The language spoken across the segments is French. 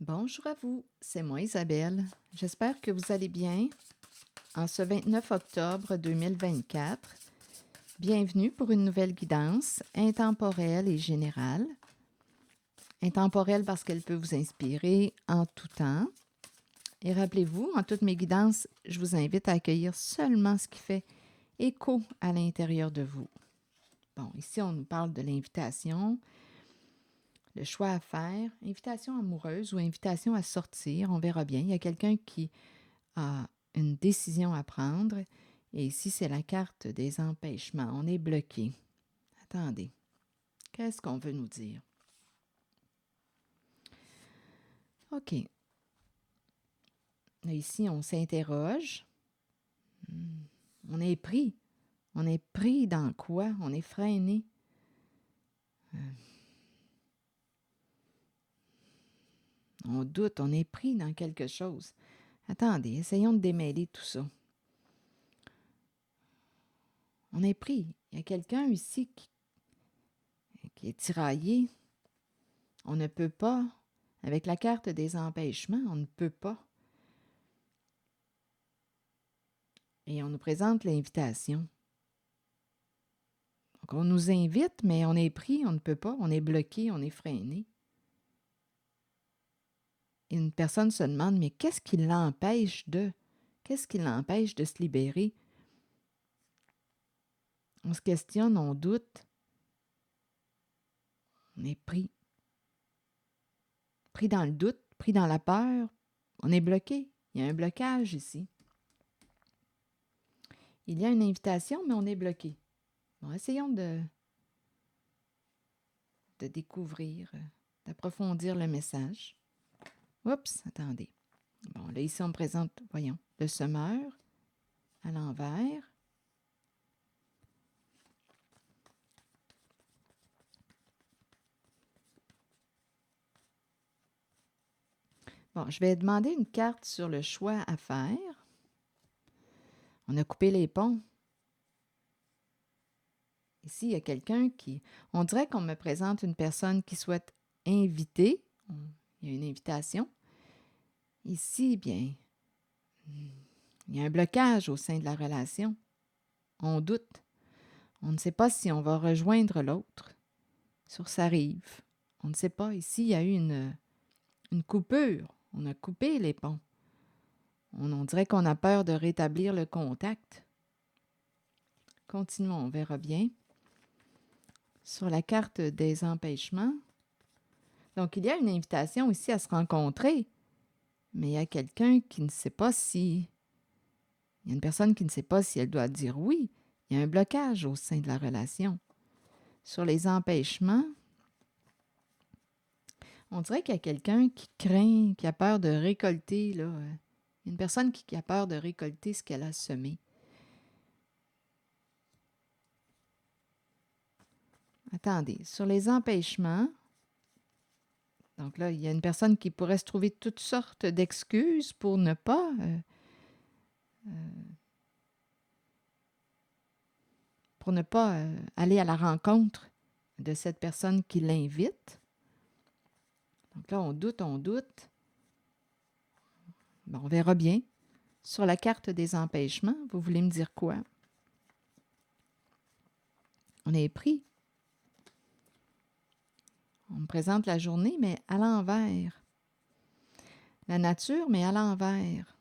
Bonjour à vous, c'est moi Isabelle. J'espère que vous allez bien en ce 29 octobre 2024. Bienvenue pour une nouvelle guidance intemporelle et générale. Intemporelle parce qu'elle peut vous inspirer en tout temps. Et rappelez-vous, en toutes mes guidances, je vous invite à accueillir seulement ce qui fait écho à l'intérieur de vous. Bon, ici on nous parle de l'invitation, le choix à faire, invitation amoureuse ou invitation à sortir, on verra bien. Il y a quelqu'un qui a une décision à prendre. Et ici, c'est la carte des empêchements. On est bloqué. Attendez, qu'est-ce qu'on veut nous dire? OK. Là, ici, on s'interroge. On est pris. On est pris dans quoi? On est freiné. On doute, on est pris dans quelque chose. Attendez, essayons de démêler tout ça. On est pris. Il y a quelqu'un ici qui est tiraillé. On ne peut pas. Avec la carte des empêchements, on ne peut pas. Et on nous présente l'invitation. Donc, on nous invite, mais on est pris, on ne peut pas, on est bloqué, on est freiné. Et une personne se demande, mais qu'est-ce qui l'empêche de? Qu'est-ce qui l'empêche de se libérer? On se questionne, on doute. On est pris. Pris dans le doute, pris dans la peur. On est bloqué. Il y a un blocage ici. Il y a une invitation, mais on est bloqué. Bon, essayons de découvrir, d'approfondir le message. Oups, attendez. Bon, là, ici, on me présente, voyons, le semeur à l'envers. Bon, je vais demander une carte sur le choix à faire. On a coupé les ponts. Ici, il y a quelqu'un qui... On dirait qu'on me présente une personne qui souhaite inviter. Il y a une invitation. Ici, bien, il y a un blocage au sein de la relation. On doute. On ne sait pas si on va rejoindre l'autre sur sa rive. On ne sait pas. Ici, il y a eu une coupure. On a coupé les ponts. On dirait qu'on a peur de rétablir le contact. Continuons, on verra bien. Sur la carte des empêchements. Donc, il y a une invitation ici à se rencontrer, mais il y a quelqu'un qui ne sait pas si... Il y a une personne qui ne sait pas si elle doit dire oui. Il y a un blocage au sein de la relation. Sur les empêchements, on dirait qu'il y a quelqu'un qui craint, qui a peur de récolter, là. Une personne qui a peur de récolter ce qu'elle a semé. Attendez, sur les empêchements, donc là, il y a une personne qui pourrait se trouver toutes sortes d'excuses pour ne pas aller à la rencontre de cette personne qui l'invite. Donc là, on doute, on doute. Bon, on verra bien. Sur la carte des empêchements, vous voulez me dire quoi? On est pris. On me présente la journée, mais à l'envers. La nature, mais à l'envers.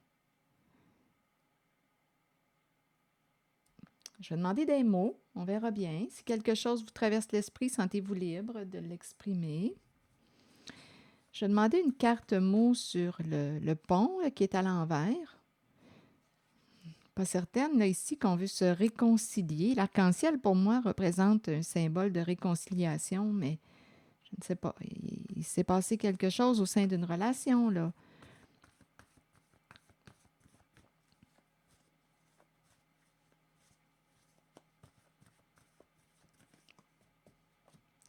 Je vais demander des mots. On verra bien. Si quelque chose vous traverse l'esprit, sentez-vous libre de l'exprimer. Je vais demander une carte mot sur le pont là, qui est à l'envers. Pas certaine, là, ici, qu'on veut se réconcilier. L'arc-en-ciel, pour moi, représente un symbole de réconciliation, mais je ne sais pas. Il s'est passé quelque chose au sein d'une relation, là.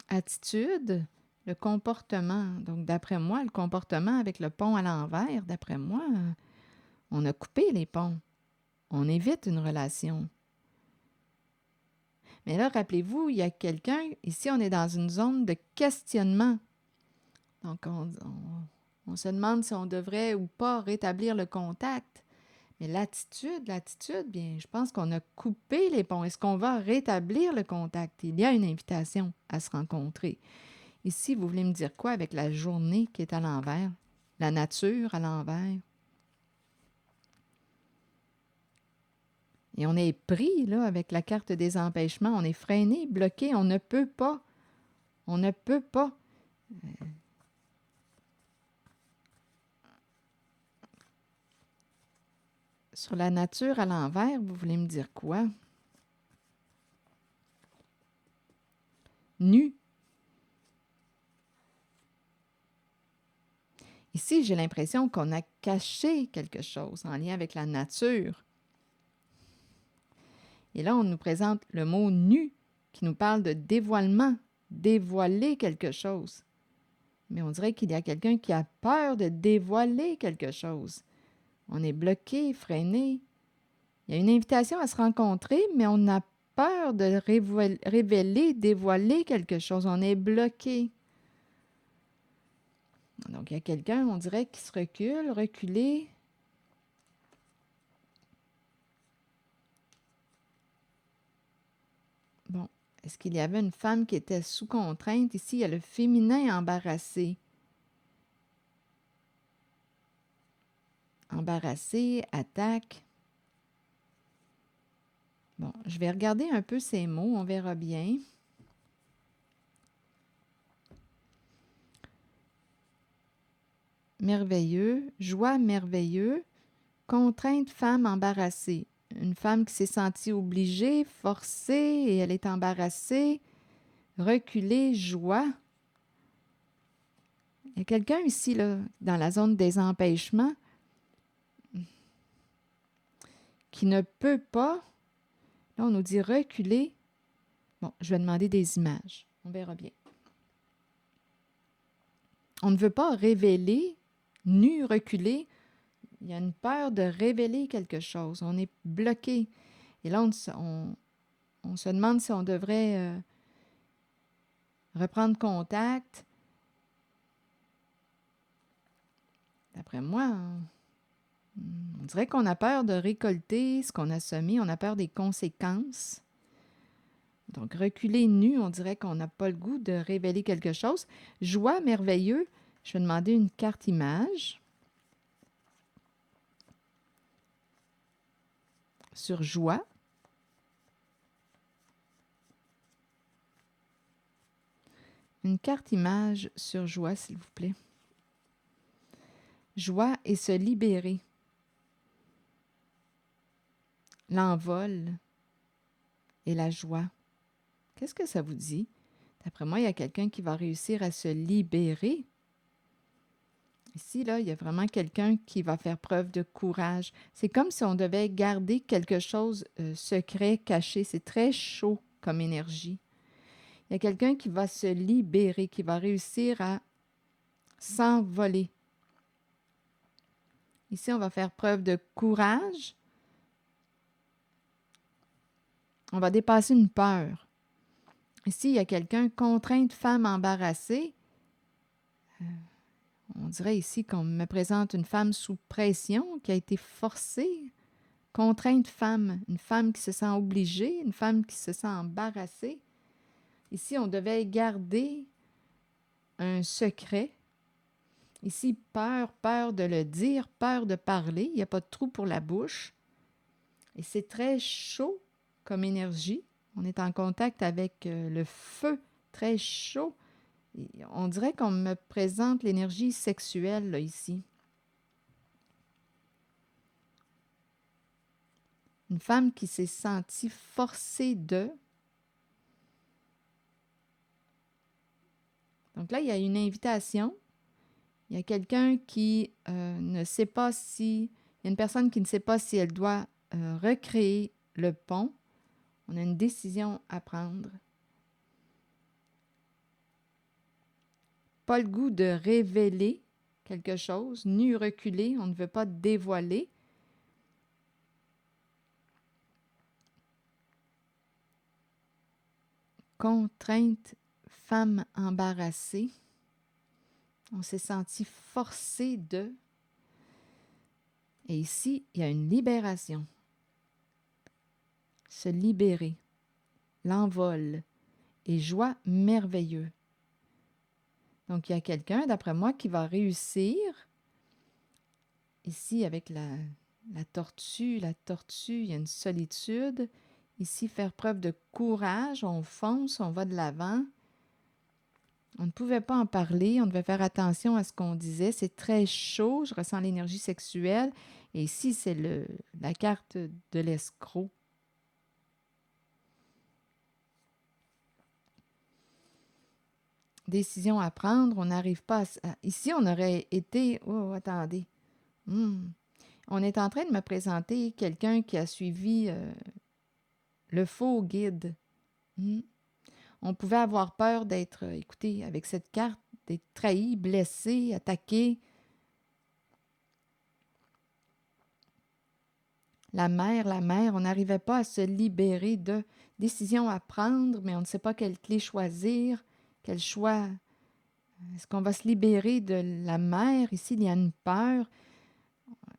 Attitude, le comportement. Donc, d'après moi, le comportement avec le pont à l'envers, d'après moi, on a coupé les ponts. On évite une relation. Mais là, rappelez-vous, il y a quelqu'un, ici, on est dans une zone de questionnement. Donc, on On se demande si on devrait ou pas rétablir le contact. Mais l'attitude, bien, je pense qu'on a coupé les ponts. Est-ce qu'on va rétablir le contact? Il y a une invitation à se rencontrer. Ici, vous voulez me dire quoi avec la journée qui est à l'envers? La nature à l'envers? Et on est pris, là, avec la carte des empêchements. On est freiné, bloqué. On ne peut pas. On ne peut pas. Sur la nature à l'envers, vous voulez me dire quoi? Nu. Ici, j'ai l'impression qu'on a caché quelque chose en lien avec la nature. Et là, on nous présente le mot nu qui nous parle de dévoilement, dévoiler quelque chose. Mais on dirait qu'il y a quelqu'un qui a peur de dévoiler quelque chose. On est bloqué, freiné. Il y a une invitation à se rencontrer, mais on a peur de révéler, dévoiler quelque chose. On est bloqué. Donc, il y a quelqu'un, on dirait, qui se recule, reculer. Bon, est-ce qu'il y avait une femme qui était sous contrainte? Ici, il y a le féminin embarrassé. Embarrassé, attaque. Bon, je vais regarder un peu ces mots, on verra bien. Merveilleux, joie merveilleux, contrainte femme embarrassée. Une femme qui s'est sentie obligée, forcée, et elle est embarrassée. Reculée, joie. Il y a quelqu'un ici, là, dans la zone des empêchements, qui ne peut pas. Là, on nous dit reculer. Bon, je vais demander des images. On verra bien. On ne veut pas révéler, nu, reculer. Il y a une peur de révéler quelque chose. On est bloqué. Et là, on se demande si on devrait reprendre contact. D'après moi, on dirait qu'on a peur de récolter ce qu'on a semé. On a peur des conséquences. Donc, reculer nu, on dirait qu'on n'a pas le goût de révéler quelque chose. Joie merveilleux. Je vais demander une carte image. Sur joie. Une carte image sur joie, s'il vous plaît. Joie et se libérer. L'envol et la joie. Qu'est-ce que ça vous dit? D'après moi, il y a quelqu'un qui va réussir à se libérer. Ici, là, il y a vraiment quelqu'un qui va faire preuve de courage. C'est comme si on devait garder quelque chose secret, caché. C'est très chaud comme énergie. Il y a quelqu'un qui va se libérer, qui va réussir à s'envoler. Ici, on va faire preuve de courage. On va dépasser une peur. Ici, il y a quelqu'un, contrainte femme embarrassée. On dirait ici qu'on me présente une femme sous pression qui a été forcée. Contrainte femme, une femme qui se sent obligée, une femme qui se sent embarrassée. Ici, on devait garder un secret. Ici, peur de le dire, peur de parler. Il n'y a pas de trou pour la bouche. Et c'est très chaud comme énergie. On est en contact avec le feu, très chaud. Et on dirait qu'on me présente l'énergie sexuelle là, ici. Une femme qui s'est sentie forcée de. Donc là, il y a une invitation. Il y a quelqu'un qui ne sait pas si... Il y a une personne qui ne sait pas si elle doit recréer le pont. On a une décision à prendre. Pas le goût de révéler quelque chose, ni reculer. On ne veut pas dévoiler. Contrainte femme embarrassée. On s'est senti forcé de... Et ici, il y a une libération. Se libérer. L'envol. Et joie merveilleux. Donc, il y a quelqu'un, d'après moi, qui va réussir, ici, avec la tortue, il y a une solitude. Ici, faire preuve de courage, on fonce, on va de l'avant. On ne pouvait pas en parler, on devait faire attention à ce qu'on disait. C'est très chaud, je ressens l'énergie sexuelle. Et ici, c'est la carte de l'escroc. Décision à prendre, on n'arrive pas à... Ici, on aurait été... Oh, attendez. On est en train de me présenter quelqu'un qui a suivi le faux guide. On pouvait avoir peur d'être, écoutez, avec cette carte, d'être trahi, blessé, attaqué. La mère, on n'arrivait pas à se libérer de décisions à prendre, mais on ne sait pas quelle clé choisir, quel choix. Est-ce qu'on va se libérer de la mère? Ici, il y a une peur.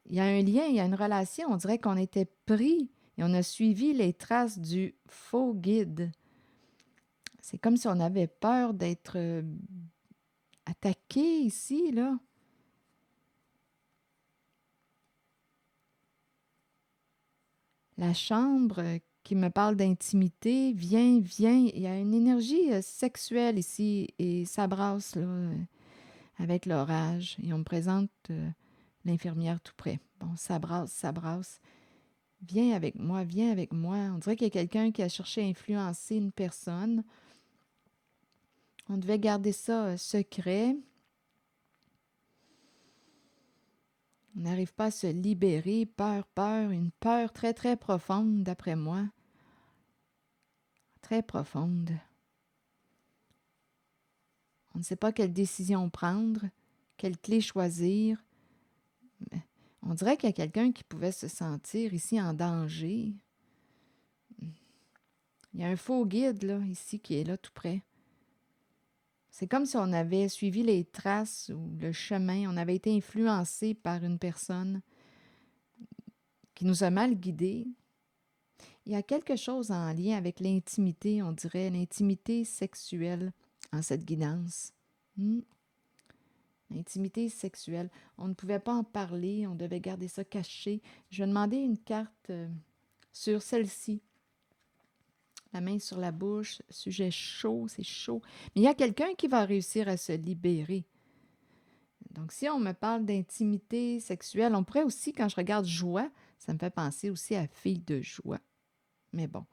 Il y a un lien, il y a une relation. On dirait qu'on était pris et on a suivi les traces du faux guide. C'est comme si on avait peur d'être attaqué ici, là. La chambre qui me parle d'intimité, viens. Il y a une énergie sexuelle ici et ça brasse, là, avec l'orage. Et on me présente l'infirmière tout près. Bon, ça brasse. Viens avec moi, viens avec moi. On dirait qu'il y a quelqu'un qui a cherché à influencer une personne. On devait garder ça secret. On n'arrive pas à se libérer. Peur, une peur très, très profonde, d'après moi. Très profonde. On ne sait pas quelle décision prendre, quelle clé choisir. On dirait qu'il y a quelqu'un qui pouvait se sentir ici en danger. Il y a un faux guide, là, ici, qui est là tout près. C'est comme si on avait suivi les traces ou le chemin, on avait été influencé par une personne qui nous a mal guidés. Il y a quelque chose en lien avec l'intimité, on dirait, l'intimité sexuelle en cette guidance. L'intimité sexuelle. On ne pouvait pas en parler, on devait garder ça caché. Je vais demander une carte sur celle-ci. La main sur la bouche, sujet chaud, c'est chaud. Mais il y a quelqu'un qui va réussir à se libérer. Donc, si on me parle d'intimité sexuelle, on pourrait aussi, quand je regarde joie, ça me fait penser aussi à fille de joie. Mais bon.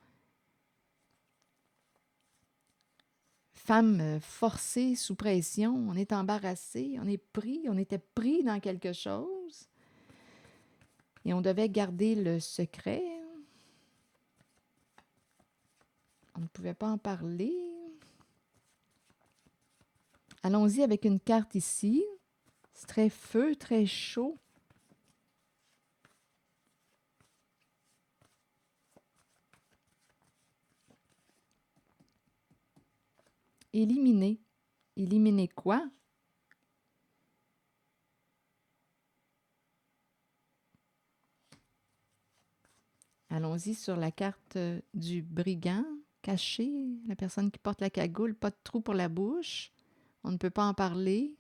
Femme forcée, sous pression, on est embarrassé, on était pris dans quelque chose. Et on devait garder le secret. On ne pouvait pas en parler. Allons-y avec une carte ici. C'est très feu, très chaud. Éliminer. Éliminer quoi? Allons-y sur la carte du brigand, caché, la personne qui porte la cagoule, pas de trou pour la bouche. On ne peut pas en parler.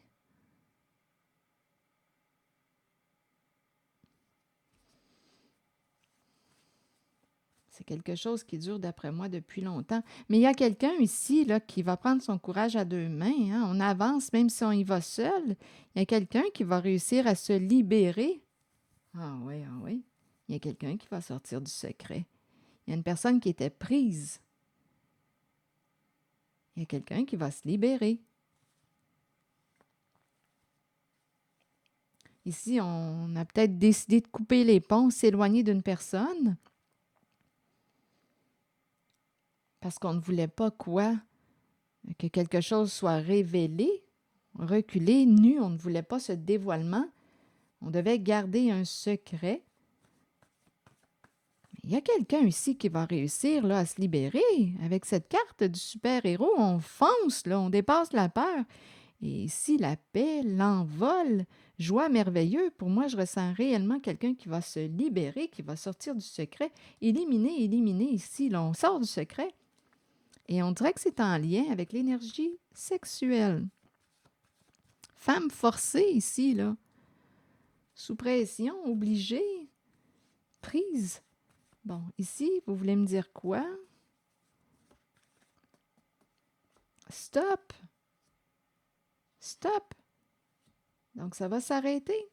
C'est quelque chose qui dure, d'après moi, depuis longtemps. Mais il y a quelqu'un ici là, qui va prendre son courage à deux mains. Hein. On avance, même si on y va seul. Il y a quelqu'un qui va réussir à se libérer. Ah oui, ah oui. Il y a quelqu'un qui va sortir du secret. Il y a une personne qui était prise. Il y a quelqu'un qui va se libérer. Ici, on a peut-être décidé de couper les ponts, s'éloigner d'une personne. Parce qu'on ne voulait pas quoi? Que quelque chose soit révélé, reculé, nu. On ne voulait pas ce dévoilement. On devait garder un secret. Il y a quelqu'un ici qui va réussir là, à se libérer. Avec cette carte du super-héros, on fonce, là, on dépasse la peur. Et ici, la paix, l'envol, joie merveilleux. Pour moi, je ressens réellement quelqu'un qui va se libérer, qui va sortir du secret. Éliminer, éliminer ici. Là, on sort du secret. Et on dirait que c'est en lien avec l'énergie sexuelle. Femme forcée ici, là. Sous pression, obligée, prise. Bon, ici, vous voulez me dire quoi? Stop! Stop! Donc, ça va s'arrêter.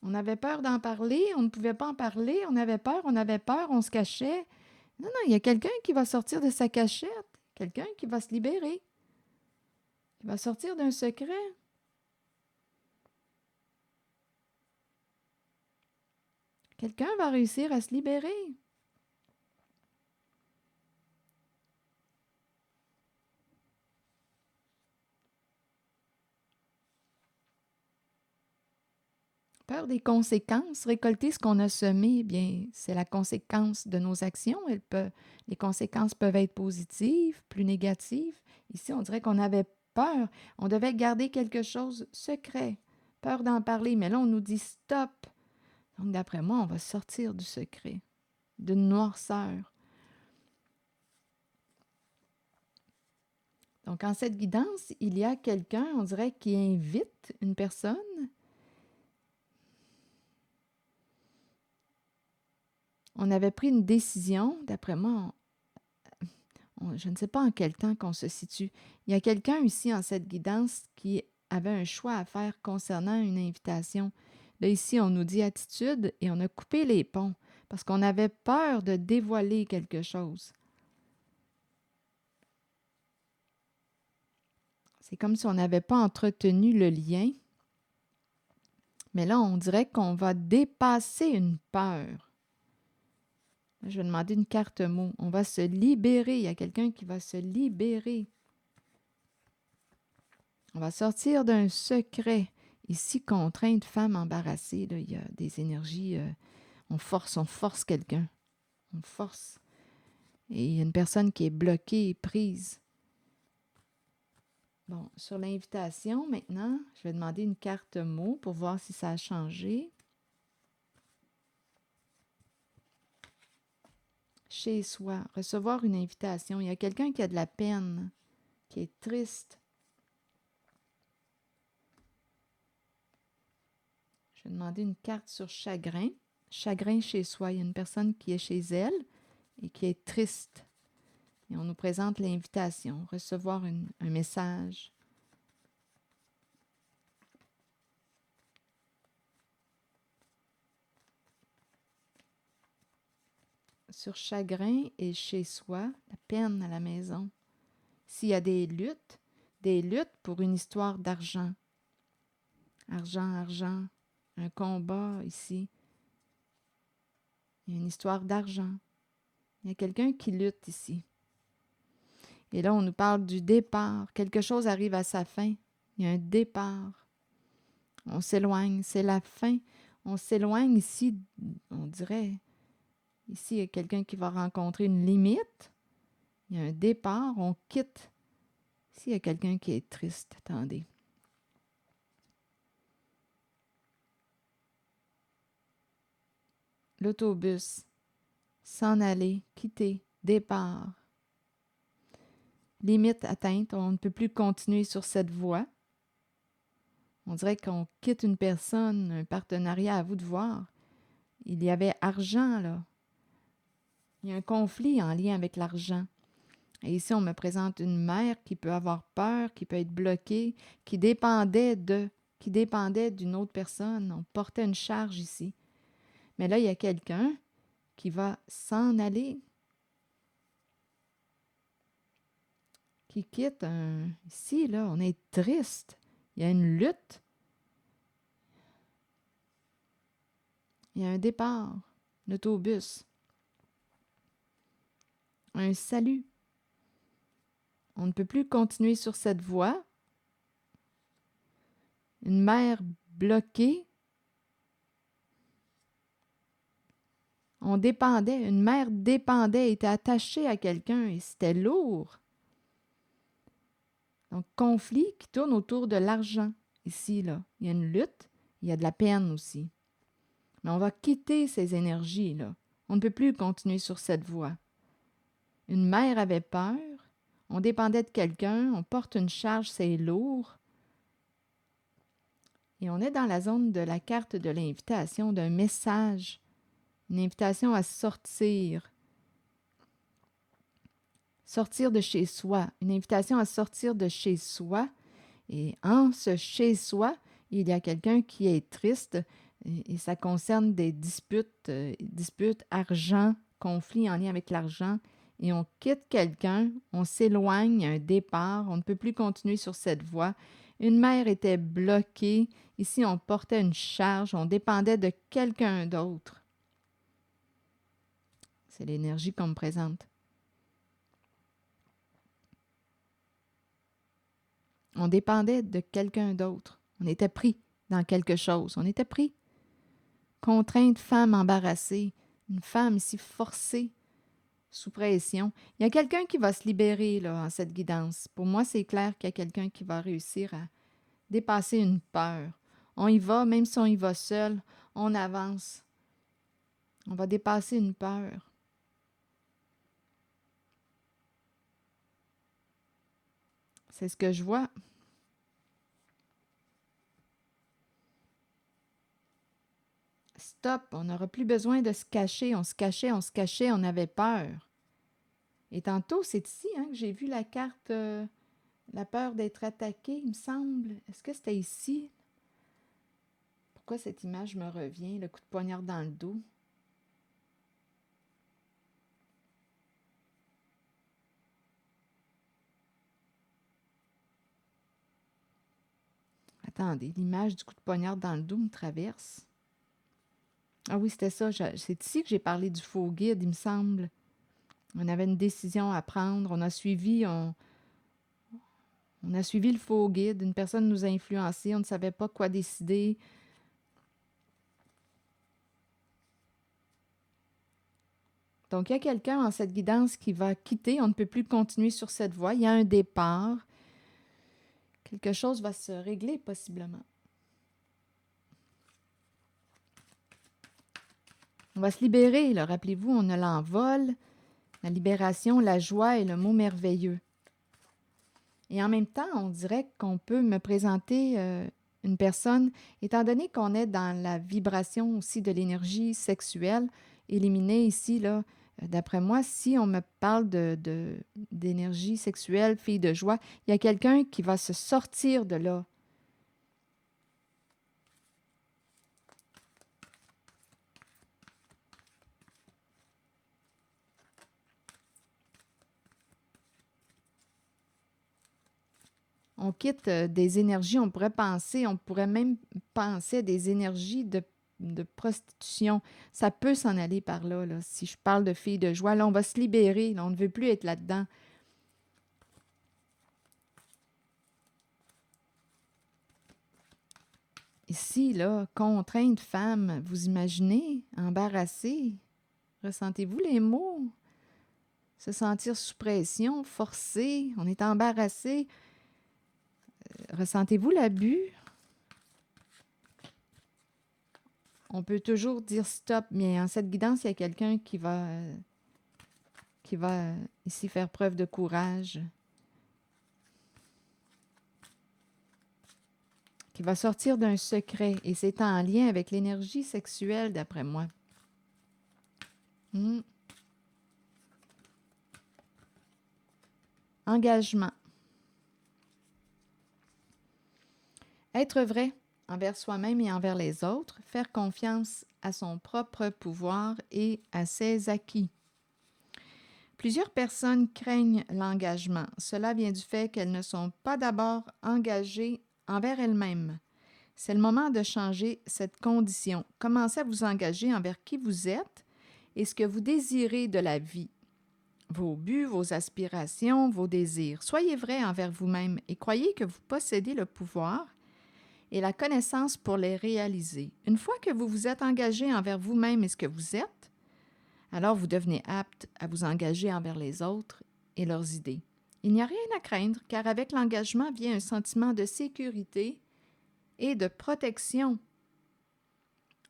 On avait peur d'en parler, on ne pouvait pas en parler, on avait peur, on se cachait. Non, non, il y a quelqu'un qui va sortir de sa cachette, quelqu'un qui va se libérer, qui va sortir d'un secret. Quelqu'un va réussir à se libérer. Peur des conséquences. Récolter ce qu'on a semé, eh bien, c'est la conséquence de nos actions. Les conséquences peuvent être positives, plus négatives. Ici, on dirait qu'on avait peur. On devait garder quelque chose secret. Peur d'en parler. Mais là, on nous dit stop. Donc, d'après moi, on va sortir du secret, d'une noirceur. Donc, en cette guidance, il y a quelqu'un, on dirait, qui invite une personne. On avait pris une décision, d'après moi, je ne sais pas en quel temps qu'on se situe. Il y a quelqu'un ici en cette guidance qui avait un choix à faire concernant une invitation. Là, ici, on nous dit attitude et on a coupé les ponts parce qu'on avait peur de dévoiler quelque chose. C'est comme si on n'avait pas entretenu le lien. Mais là, on dirait qu'on va dépasser une peur. Je vais demander une carte mot. On va se libérer. Il y a quelqu'un qui va se libérer. On va sortir d'un secret. Ici, contrainte, femme embarrassée, là, il y a des énergies. On force quelqu'un. On force. Et il y a une personne qui est bloquée, prise. Bon, sur l'invitation, maintenant, je vais demander une carte mot pour voir si ça a changé. Chez soi, recevoir une invitation. Il y a quelqu'un qui a de la peine, qui est triste. Je vais demander une carte sur chagrin. Chagrin chez soi. Il y a une personne qui est chez elle et qui est triste. Et on nous présente l'invitation, recevoir un message. Sur chagrin et chez soi, la peine à la maison. S'il y a des luttes pour une histoire d'argent. Argent, argent, un combat ici. Il y a une histoire d'argent. Il y a quelqu'un qui lutte ici. Et là, on nous parle du départ. Quelque chose arrive à sa fin. Il y a un départ. On s'éloigne. C'est la fin. On s'éloigne ici, on dirait. Ici, il y a quelqu'un qui va rencontrer une limite. Il y a un départ. On quitte. Ici, il y a quelqu'un qui est triste. Attendez. L'autobus. S'en aller. Quitter. Départ. Limite atteinte. On ne peut plus continuer sur cette voie. On dirait qu'on quitte une personne, un partenariat, à vous de voir. Il y avait argent, là. Il y a un conflit en lien avec l'argent. Et ici, on me présente une mère qui peut avoir peur, qui peut être bloquée, qui dépendait d'une autre personne. On portait une charge ici. Mais là, il y a quelqu'un qui va s'en aller, qui quitte Ici, là, on est triste. Il y a une lutte. Il y a un départ, l'autobus. Un salut. On ne peut plus continuer sur cette voie. Une mère bloquée. Une mère dépendait, était attachée à quelqu'un et c'était lourd. Donc, conflit qui tourne autour de l'argent. Ici, là, il y a une lutte, il y a de la peine aussi. Mais on va quitter ces énergies-là. On ne peut plus continuer sur cette voie. Une mère avait peur, on dépendait de quelqu'un, on porte une charge, c'est lourd. Et on est dans la zone de la carte de l'invitation, d'un message, une invitation à sortir. Sortir de chez soi, une invitation à sortir de chez soi. Et en ce chez soi, il y a quelqu'un qui est triste et ça concerne des disputes, argent, conflits en lien avec l'argent. Et on quitte quelqu'un, on s'éloigne, un départ, on ne peut plus continuer sur cette voie. Une mère était bloquée. Ici, on portait une charge, on dépendait de quelqu'un d'autre. C'est l'énergie qu'on me présente. On dépendait de quelqu'un d'autre. On était pris dans quelque chose. On était pris. Contrainte, femme embarrassée. Une femme ici forcée, sous pression. Il y a quelqu'un qui va se libérer là, en cette guidance. Pour moi, c'est clair qu'il y a quelqu'un qui va réussir à dépasser une peur. On y va, même si on y va seul, on avance. On va dépasser une peur. C'est ce que je vois. Stop, on n'aura plus besoin de se cacher. On se cachait, on avait peur. Et tantôt, c'est ici que j'ai vu la carte, la peur d'être attaqué, il me semble. Est-ce que c'était ici? Pourquoi cette image me revient, le coup de poignard dans le dos? Attendez, l'image du coup de poignard dans le dos me traverse. Ah oui, c'était ça. C'est ici que j'ai parlé du faux guide, il me semble. On avait une décision à prendre. On a suivi le faux guide. Une personne nous a influencés. On ne savait pas quoi décider. Donc, il y a quelqu'un en cette guidance qui va quitter. On ne peut plus continuer sur cette voie. Il y a un départ. Quelque chose va se régler possiblement. On va se libérer, là. Rappelez-vous, on a l'envol, la libération, la joie et le mot merveilleux. Et en même temps, on dirait qu'on peut me présenter une personne, étant donné qu'on est dans la vibration aussi de l'énergie sexuelle, éliminée ici, là, d'après moi, si on me parle d'énergie sexuelle, fille de joie, il y a quelqu'un qui va se sortir de là. On quitte des énergies, on pourrait même penser à des énergies de prostitution. Ça peut s'en aller par là, là. Si je parle de filles de joie, là, on va se libérer. Là, on ne veut plus être là-dedans. Ici, là, contrainte femme, vous imaginez, embarrassée. Ressentez-vous les mots? Se sentir sous pression, forcé, on est embarrassé. Ressentez-vous l'abus? On peut toujours dire stop, mais en cette guidance, il y a quelqu'un qui va ici faire preuve de courage, qui va sortir d'un secret, et c'est en lien avec l'énergie sexuelle, d'après moi. Engagement. Être vrai envers soi-même et envers les autres, faire confiance à son propre pouvoir et à ses acquis. Plusieurs personnes craignent l'engagement. Cela vient du fait qu'elles ne sont pas d'abord engagées envers elles-mêmes. C'est le moment de changer cette condition. Commencez à vous engager envers qui vous êtes et ce que vous désirez de la vie. Vos buts, vos aspirations, vos désirs. Soyez vrai envers vous-même et croyez que vous possédez le pouvoir et la connaissance pour les réaliser. Une fois que vous vous êtes engagé envers vous-même et ce que vous êtes, alors vous devenez apte à vous engager envers les autres et leurs idées. Il n'y a rien à craindre, car avec l'engagement vient un sentiment de sécurité et de protection.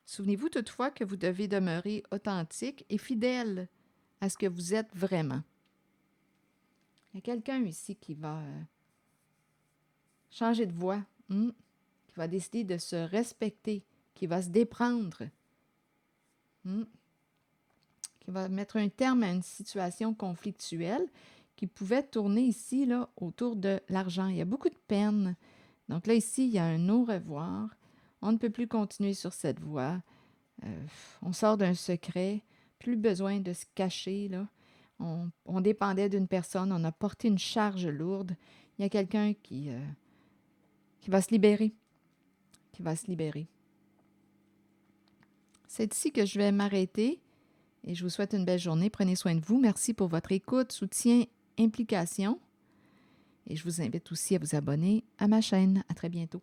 Souvenez-vous toutefois que vous devez demeurer authentique et fidèle à ce que vous êtes vraiment. Il y a quelqu'un ici qui va changer de voix, qui va décider de se respecter, qui va se déprendre, qui va mettre un terme à une situation conflictuelle qui pouvait tourner ici là, autour de l'argent. Il y a beaucoup de peine. Donc là, ici, il y a un au revoir. On ne peut plus continuer sur cette voie. On sort d'un secret. Plus besoin de se cacher, là. On dépendait d'une personne. On a porté une charge lourde. Il y a quelqu'un qui va se libérer. Qui va se libérer. C'est ici que je vais m'arrêter. Et je vous souhaite une belle journée. Prenez soin de vous. Merci pour votre écoute, soutien, implication. Et je vous invite aussi à vous abonner à ma chaîne. À très bientôt.